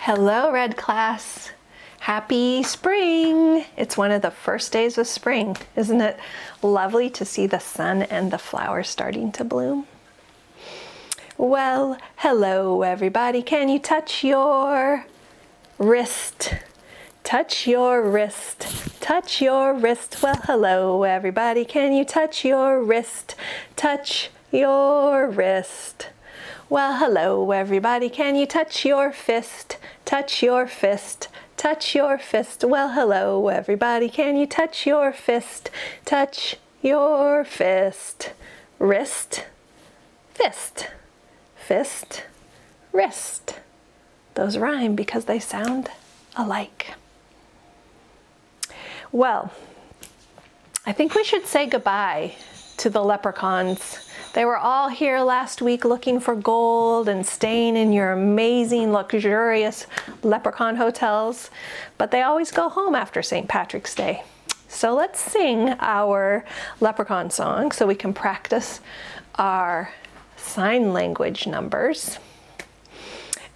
Hello, Red Class. Happy spring. It's one of the first days of spring. Isn't it lovely to see the sun and the flowers starting to bloom? Well, hello, everybody. Can you touch your wrist? Touch your wrist. Touch your wrist. Well, hello, everybody. Can you touch your wrist? Touch your wrist. Well, hello, everybody. Can you touch your fist? Touch your fist. Touch your fist. Well, hello, everybody. Can you touch your fist? Touch your fist. Wrist, fist, fist, wrist. Those rhyme because they sound alike. Well, I think we should say goodbye to the leprechauns. They were all here last week looking for gold and staying in your amazing, luxurious leprechaun hotels, but they always go home after St. Patrick's Day. So let's sing our leprechaun song so we can practice our sign language numbers.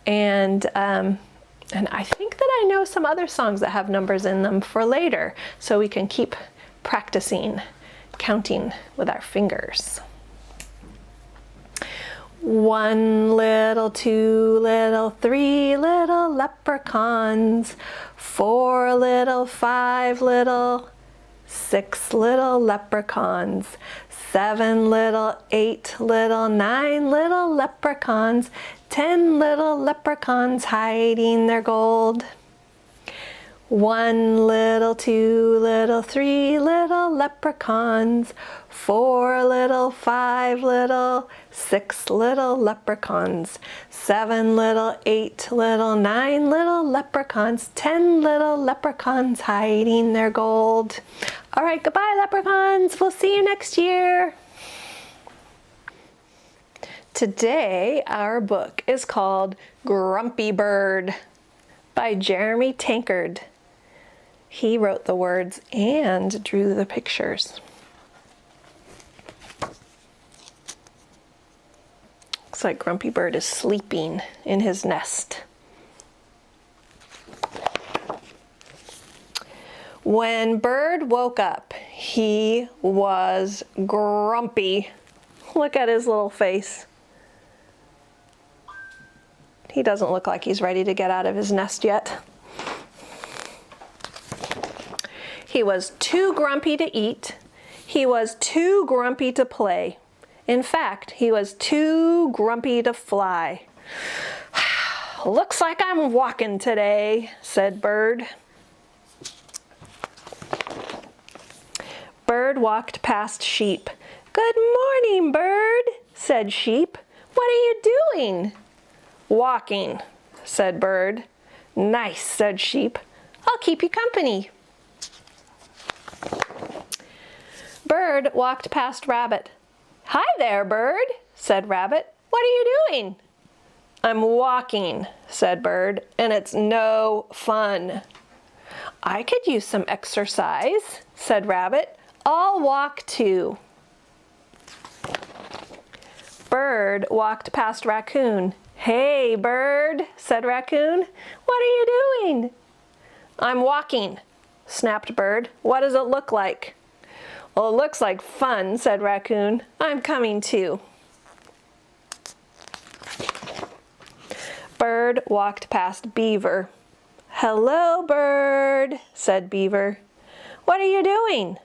And I think that I know some other songs that have numbers in them for later, so we can keep practicing counting with our fingers. 1 little, 2 little, 3 little leprechauns, 4 little, 5 little, 6 little leprechauns, 7 little, 8 little, 9 little leprechauns, 10 little leprechauns hiding their gold. 1 little, 2 little, 3 little leprechauns, 4 little, 5 little, 6 little leprechauns, 7 little, 8 little, 9 little leprechauns, 10 little leprechauns hiding their gold. All right, goodbye, leprechauns. We'll see you next year. Today, our book is called Grumpy Bird by Jeremy Tankard. He wrote the words and drew the pictures. Looks like Grumpy Bird is sleeping in his nest. When Bird woke up, he was grumpy. Look at his little face. He doesn't look like he's ready to get out of his nest yet. He was too grumpy to eat. He was too grumpy to play. In fact, he was too grumpy to fly. Looks like I'm walking today, said Bird. Bird walked past Sheep. Good morning, Bird, said Sheep. What are you doing? Walking, said Bird. Nice, said Sheep. I'll keep you company. Bird walked past Rabbit. Hi there, Bird, said Rabbit. What are you doing? I'm walking, said Bird, and it's no fun. I could use some exercise, said Rabbit. I'll walk too. Bird walked past Raccoon. Hey, Bird, said Raccoon. What are you doing? I'm walking, snapped Bird. What does it look like? Well, it looks like fun, said Raccoon. I'm coming too. Bird walked past Beaver. Hello, Bird, said Beaver. What are you doing?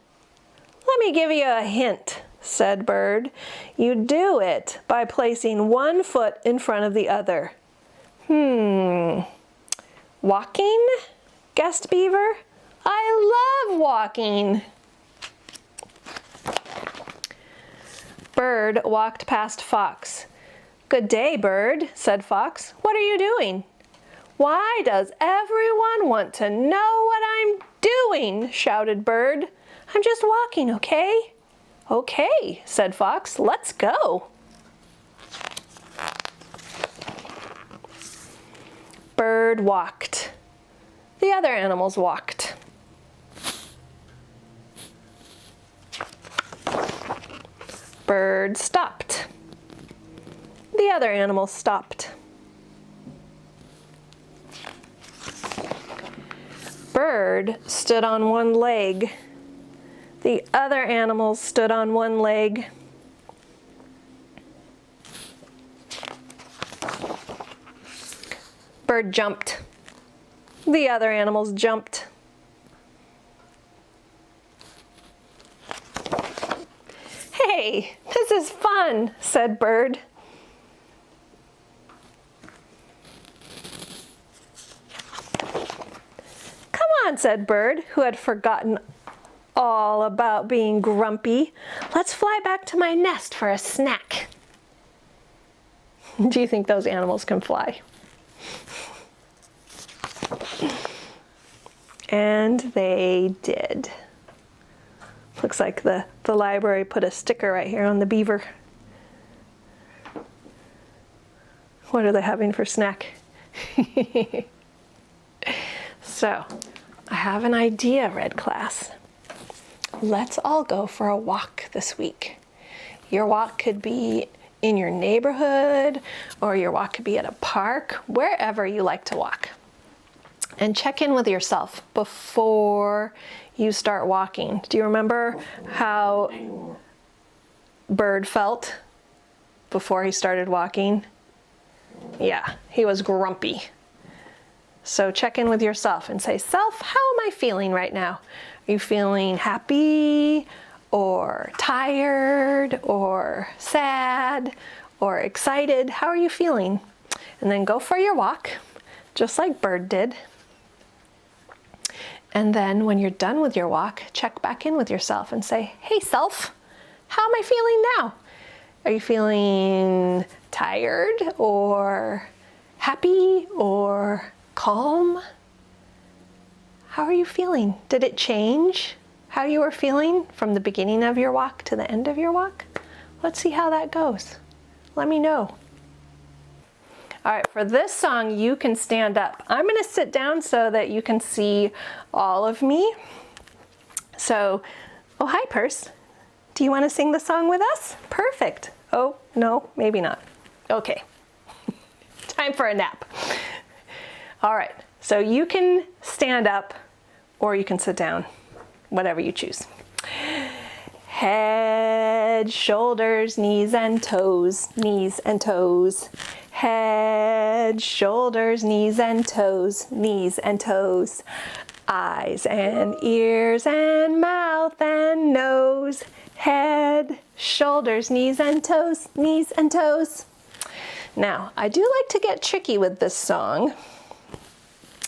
Let me give you a hint, said Bird. You do it by placing one foot in front of the other. Walking? Guessed Beaver. I love walking. Bird walked past Fox. Good day, Bird, said Fox. What are you doing? Why does everyone want to know what I'm doing? Shouted Bird. I'm just walking, okay? Okay, said Fox. Let's go. Bird walked. The other animals walked. Bird stopped. The other animals stopped. Bird stood on one leg. The other animals stood on one leg. Bird jumped. The other animals jumped. "Hey, this is fun," said Bird. "Come on," said Bird, who had forgotten all about being grumpy. "Let's fly back to my nest for a snack." Do you think those animals can fly? And they did. Looks like the library put a sticker right here on the beaver. What are they having for snack? So, I have an idea, Red Class. Let's all go for a walk this week. Your walk could be in your neighborhood, or your walk could be at a park, wherever you like to walk. And check in with yourself before you start walking. Do you remember how Bird felt before he started walking? Yeah, he was grumpy. So check in with yourself and say, "Self, how am I feeling right now? Are you feeling happy or tired or sad or excited? How are you feeling?" And then go for your walk, just like Bird did. And then when you're done with your walk, check back in with yourself and say, "Hey, self, how am I feeling now? Are you feeling tired or happy or calm? How are you feeling? Did it change how you were feeling from the beginning of your walk to the end of your walk? Let's see how that goes. Let me know." All right, for this song, you can stand up. I'm gonna sit down so that you can see all of me. So, oh, hi, Purse. Do you wanna sing the song with us? Perfect. Oh, no, maybe not. Okay, time for a nap. All right, so you can stand up or you can sit down, whatever you choose. Head, shoulders, knees and toes, knees and toes. Head, shoulders, knees and toes, knees and toes. Eyes and ears and mouth and nose. Head, shoulders, knees and toes, knees and toes. Now, I do like to get tricky with this song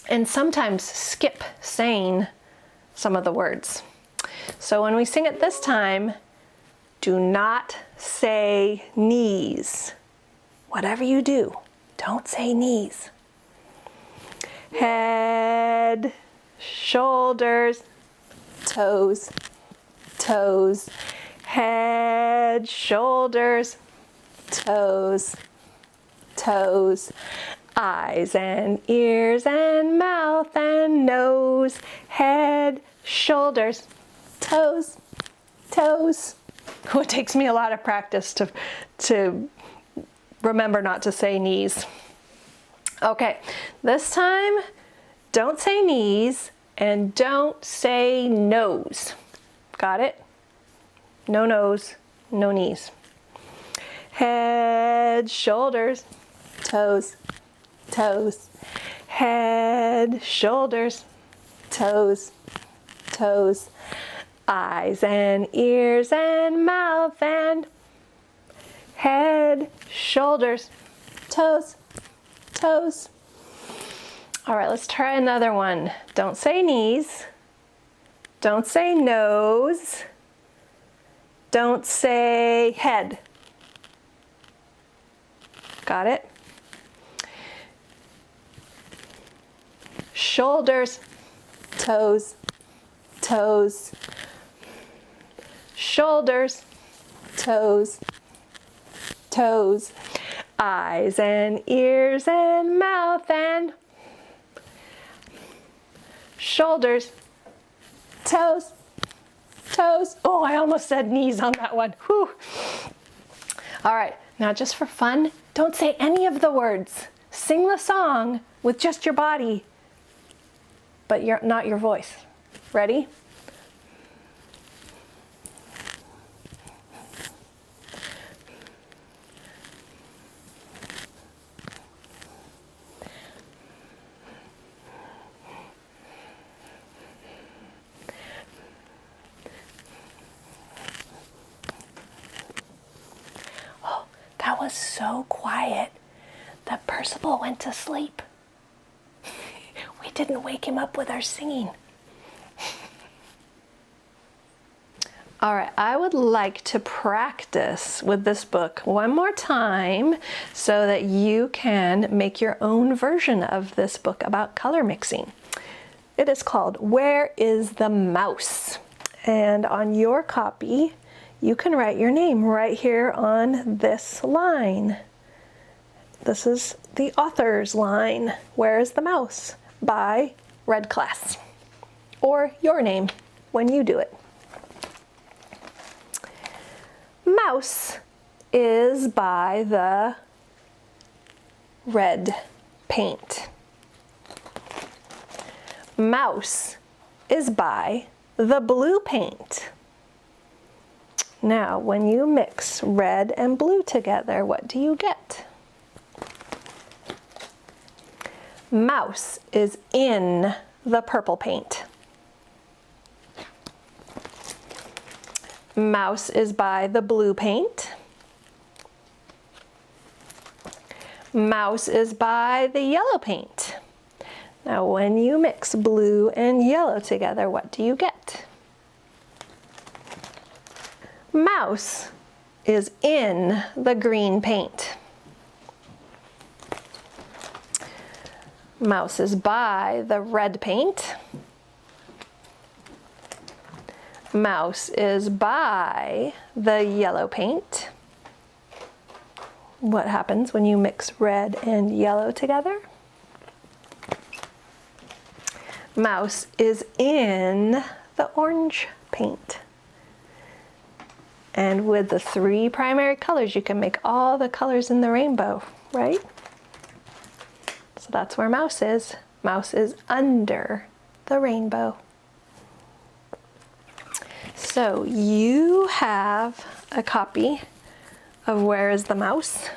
and sometimes skip saying some of the words. So when we sing it this time, do not say knees. Whatever you do, don't say knees. Head, shoulders, toes, toes. Head, shoulders, toes, toes. Eyes and ears and mouth and nose. Head, shoulders, toes, toes. Oh, it takes me a lot of practice to remember not to say knees. Okay, this time, don't say knees and don't say nose. Got it? No nose, no knees. Head, shoulders, toes, toes. Head, shoulders, toes, toes. Eyes and ears and mouth and head, shoulders, toes, toes. All right, let's try another one. Don't say knees. Don't say nose. Don't say head. Got it? Shoulders, toes, toes. Shoulders, toes, toes. Eyes and ears and mouth and shoulders, toes, toes. Oh, I almost said knees on that one. Whew. All right, now just for fun, don't say any of the words. Sing the song with just your body. but not your voice. Ready? Oh, that was so quiet that Percival went to sleep. We didn't wake him up with our singing. All right, I would like to practice with this book one more time so that you can make your own version of this book about color mixing. It is called Where is the Mouse? And on your copy, you can write your name right here on this line. This is the author's line, Where is the Mouse? By Red Class. Or your name when you do it. Mouse is by the red paint. Mouse is by the blue paint. Now, when you mix red and blue together, what do you get? Mouse is in the purple paint. Mouse is by the blue paint. Mouse is by the yellow paint. Now, when you mix blue and yellow together, what do you get? Mouse is in the green paint. Mouse is by the red paint. Mouse is by the yellow paint. What happens when you mix red and yellow together? Mouse is in the orange paint. And with the three primary colors, you can make all the colors in the rainbow, right? So that's where mouse is. Mouse is under the rainbow. So you have a copy of Where is the Mouse?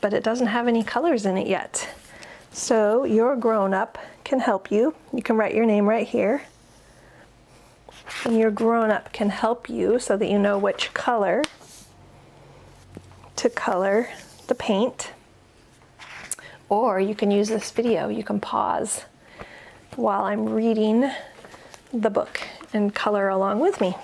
But it doesn't have any colors in it yet. So your grown-up can help you. You can write your name right here. And your grown-up can help you so that you know which color to color the paint. Or you can use this video. You can pause while I'm reading the book and color along with me.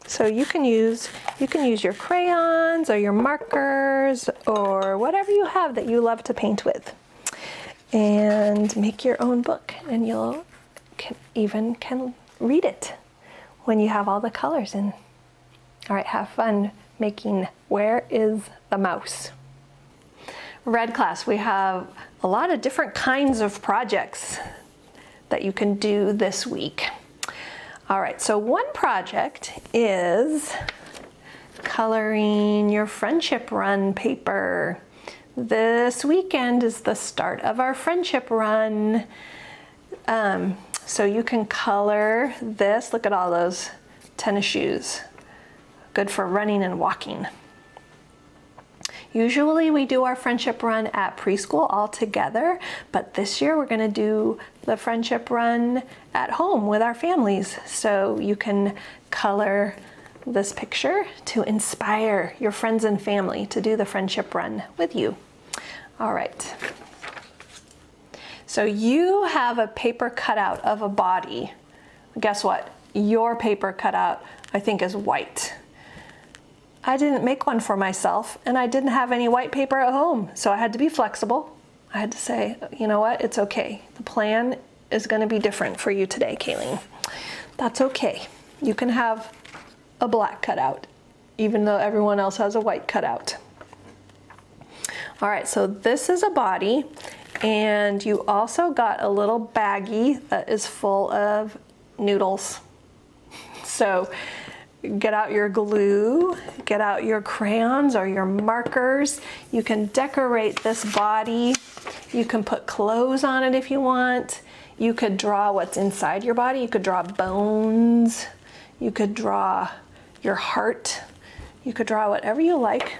So you can use your crayons or your markers or whatever you have that you love to paint with, and make your own book, and you'll can read it when you have all the colors in. All right, have fun making Where is the Mouse? Red Class, we have a lot of different kinds of projects that you can do this week. All right, so one project is coloring your Friendship Run paper. This weekend is the start of our Friendship Run. So you can color this. Look at all those tennis shoes. Good for running and walking. Usually we do our Friendship Run at preschool all together, but this year we're gonna do the Friendship Run at home with our families. So you can color this picture to inspire your friends and family to do the Friendship Run with you. All right. So you have a paper cutout of a body. Guess what? Your paper cutout, I think, is white. I didn't make one for myself, and I didn't have any white paper at home, so I had to be flexible. I had to say, you know what, it's okay. The plan is gonna be different for you today, Kayleen. That's okay. You can have a black cutout, even though everyone else has a white cutout. All right, so this is a body, and you also got a little baggie that is full of noodles. So get out your glue, get out your crayons or your markers. You can decorate this body. You can put clothes on it if you want. You could draw what's inside your body. You could draw bones. You could draw your heart. You could draw whatever you like.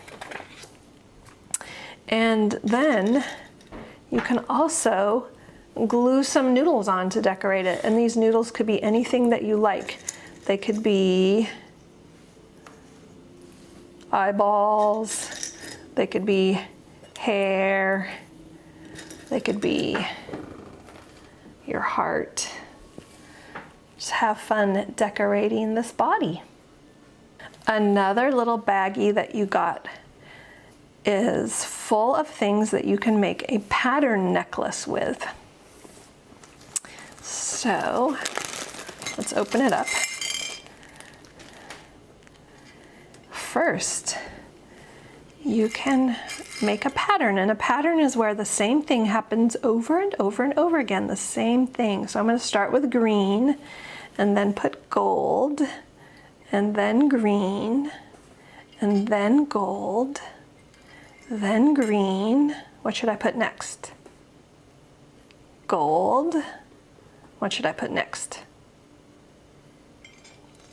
And then you can also glue some noodles on to decorate it. And these noodles could be anything that you like. They could be eyeballs, they could be hair, they could be your heart. Just have fun decorating this body. Another little baggie that you got is full of things that you can make a pattern necklace with. So let's open it up. First, you can make a pattern, and a pattern is where the same thing happens over and over and over again, the same thing. So I'm going to start with green and then put gold and then green and then gold, then green. What should I put next? Gold. What should I put next?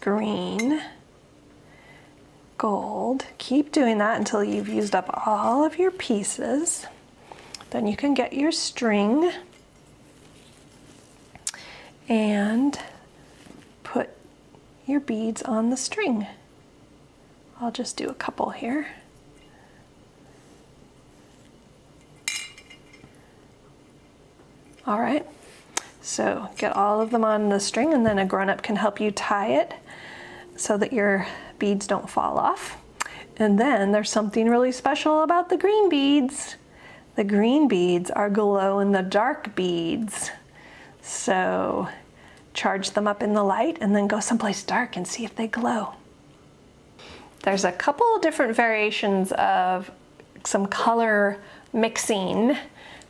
Green. Gold. Keep doing that until you've used up all of your pieces. Then you can get your string and put your beads on the string. I'll just do a couple here. All right, so get all of them on the string, and then a grown-up can help you tie it so that your beads don't fall off. And then there's something really special about the green beads. The green beads are glow-in-the-dark beads. So charge them up in the light and then go someplace dark and see if they glow. There's a couple different variations of some color mixing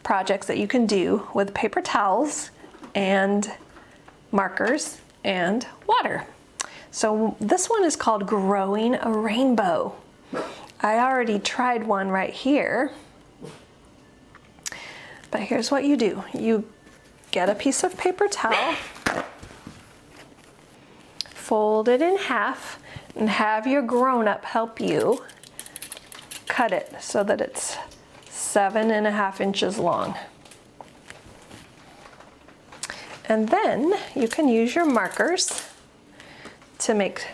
projects that you can do with paper towels and markers and water. So this one is called Growing a Rainbow. I already tried one right here, but here's what you do. You get a piece of paper towel, fold it in half, and have your grown-up help you cut it so that it's 7.5 inches long. And then you can use your markers to make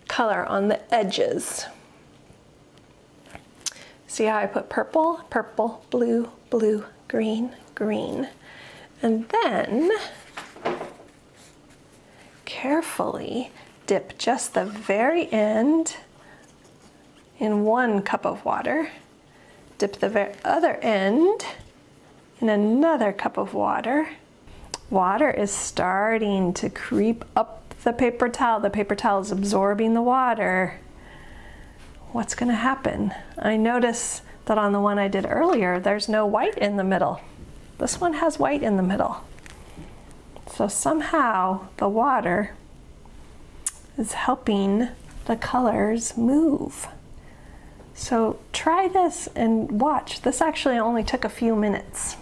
color on the edges. See how I put purple, purple, blue, blue, green, green. And then carefully dip just the very end in 1 cup of water. Dip the other end in another cup of water. Water is starting to creep up the paper towel. The paper towel is absorbing the water. What's going to happen? I notice that on the one I did earlier, there's no white in the middle. This one has white in the middle. So somehow the water is helping the colors move. So try this and watch. This actually only took a few minutes.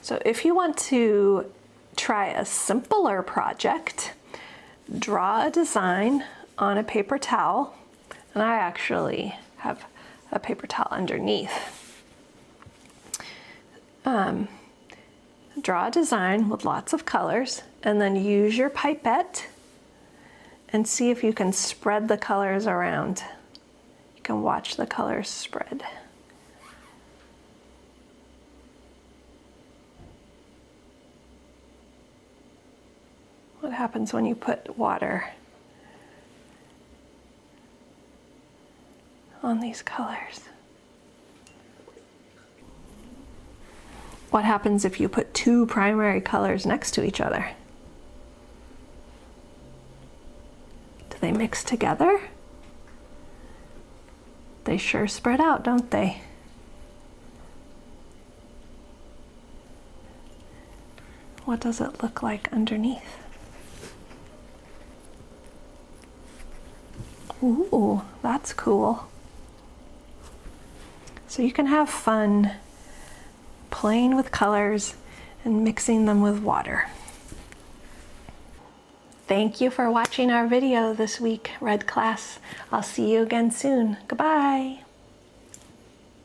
So if you want to try a simpler project, draw a design on a paper towel, and I actually have a paper towel underneath. Draw a design with lots of colors, and then use your pipette and see if you can spread the colors around. You can watch the colors spread. What happens when you put water on these colors? What happens if you put 2 primary colors next to each other? Do they mix together? They sure spread out, don't they? What does it look like underneath? Ooh, that's cool. So you can have fun playing with colors and mixing them with water. Thank you for watching our video this week, Red Class. I'll see you again soon. Goodbye.